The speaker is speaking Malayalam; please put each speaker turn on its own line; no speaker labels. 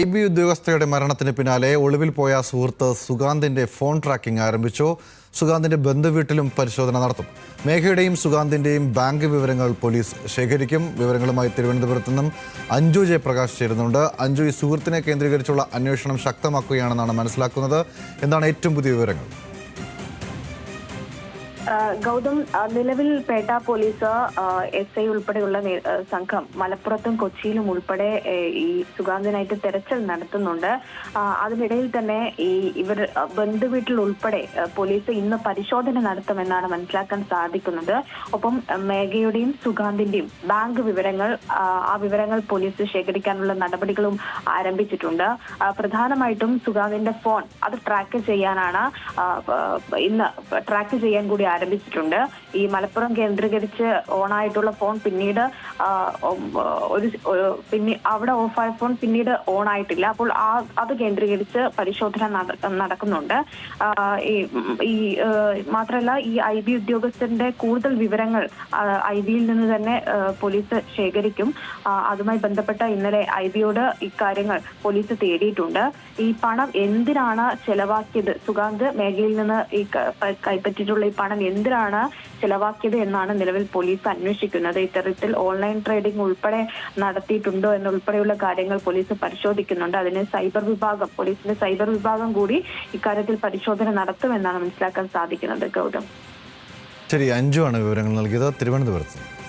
IB ഉദ്യോഗസ്ഥയുടെ മരണത്തിന് പിന്നാലെ ഒളിവിൽ പോയ സുഹൃത്ത് സുഗാന്തിന്റെ ഫോൺ ട്രാക്കിംഗ് ആരംഭിച്ചു. സുഗാന്തിന്റെ ബന്ധുവീട്ടിലും പരിശോധന നടത്തും. മേഘയുടെയും സുഗാന്തിന്റെയും ബാങ്ക് വിവരങ്ങൾ പോലീസ് ശേഖരിക്കും. വിവരങ്ങളുമായി തിരുവനന്തപുരത്ത് നിന്നും അഞ്ജു ജയപ്രകാശ് ചേരുന്നുണ്ട്. അഞ്ജു, ഈ സുഹൃത്തിനെ കേന്ദ്രീകരിച്ചുള്ള അന്വേഷണം ശക്തമാക്കുകയാണെന്നാണ് മനസ്സിലാക്കുന്നത്. എന്താണ് ഏറ്റവും പുതിയ വിവരങ്ങൾ?
ഗൗതം, നിലവിൽ പേട്ട പോലീസ് SI ഉൾപ്പെടെയുള്ള സംഘം മലപ്പുറത്തും കൊച്ചിയിലും ഉൾപ്പെടെ ഈ സുഗാന്തിനായിട്ട് തെരച്ചിൽ നടത്തുന്നുണ്ട്. അതിനിടയിൽ തന്നെ ഇവർ ബന്ധുവീട്ടിൽ ഉൾപ്പെടെ പോലീസ് ഇന്ന് പരിശോധന നടത്തുമെന്നാണ് മനസ്സിലാക്കാൻ സാധിക്കുന്നത്. ഒപ്പം മേഘയുടെയും സുഗാന്തിന്റെയും ബാങ്ക് വിവരങ്ങൾ ആ വിവരങ്ങൾ പോലീസ് ശേഖരിക്കാനുള്ള നടപടികളും ആരംഭിച്ചിട്ടുണ്ട്. പ്രധാനമായിട്ടും സുഗാന്തിന്റെ ഫോൺ അത് ട്രാക്ക് ചെയ്യാനാണ് ഇന്ന് ട്രാക്ക് ചെയ്യാൻ കൂടി ആരംഭിച്ചിട്ടുണ്ട്. ഈ മലപ്പുറം കേന്ദ്രീകരിച്ച് ഓണായിട്ടുള്ള ഫോൺ പിന്നീട് അവിടെ ഓഫായ ഫോൺ പിന്നീട് ഓൺ ആയിട്ടില്ല. അപ്പോൾ അത് കേന്ദ്രീകരിച്ച് പരിശോധന നടക്കുന്നുണ്ട്. മാത്രമല്ല ഈ IB ഉദ്യോഗസ്ഥന്റെ കൂടുതൽ വിവരങ്ങൾ IBയിൽ നിന്ന് തന്നെ പോലീസ് ശേഖരിക്കും. അതുമായി ബന്ധപ്പെട്ട ഇന്നലെ IBയോട് ഇക്കാര്യങ്ങൾ പോലീസ് തേടിയിട്ടുണ്ട്. ഈ പണം എന്തിനാണ് ചെലവാക്കിയത്, സുഗാന്ത് മേഘയിൽ നിന്ന് ഈ കൈപ്പറ്റിയിട്ടുള്ള ഈ പണം എന്തിനാണ് ചെലവാക്കിയത് എന്നാണ് നിലവിൽ പോലീസ് അന്വേഷിക്കുന്നത്. ഇത്തരത്തിൽ ഓൺലൈൻ ട്രേഡിംഗ് ഉൾപ്പെടെ നടത്തിയിട്ടുണ്ടോ എന്നുൾപ്പെടെയുള്ള കാര്യങ്ങൾ പോലീസ് പരിശോധിക്കുന്നുണ്ട്. അതിന് പോലീസിന്റെ സൈബർ വിഭാഗം കൂടി ഇക്കാര്യത്തിൽ പരിശോധന നടത്തുമെന്നാണ് മനസ്സിലാക്കാൻ സാധിക്കുന്നത്. ഗൗതം,
ശരി, അഞ്ജു ആണ് വിവരങ്ങൾ നൽകിയത് തിരുവനന്തപുരത്ത്.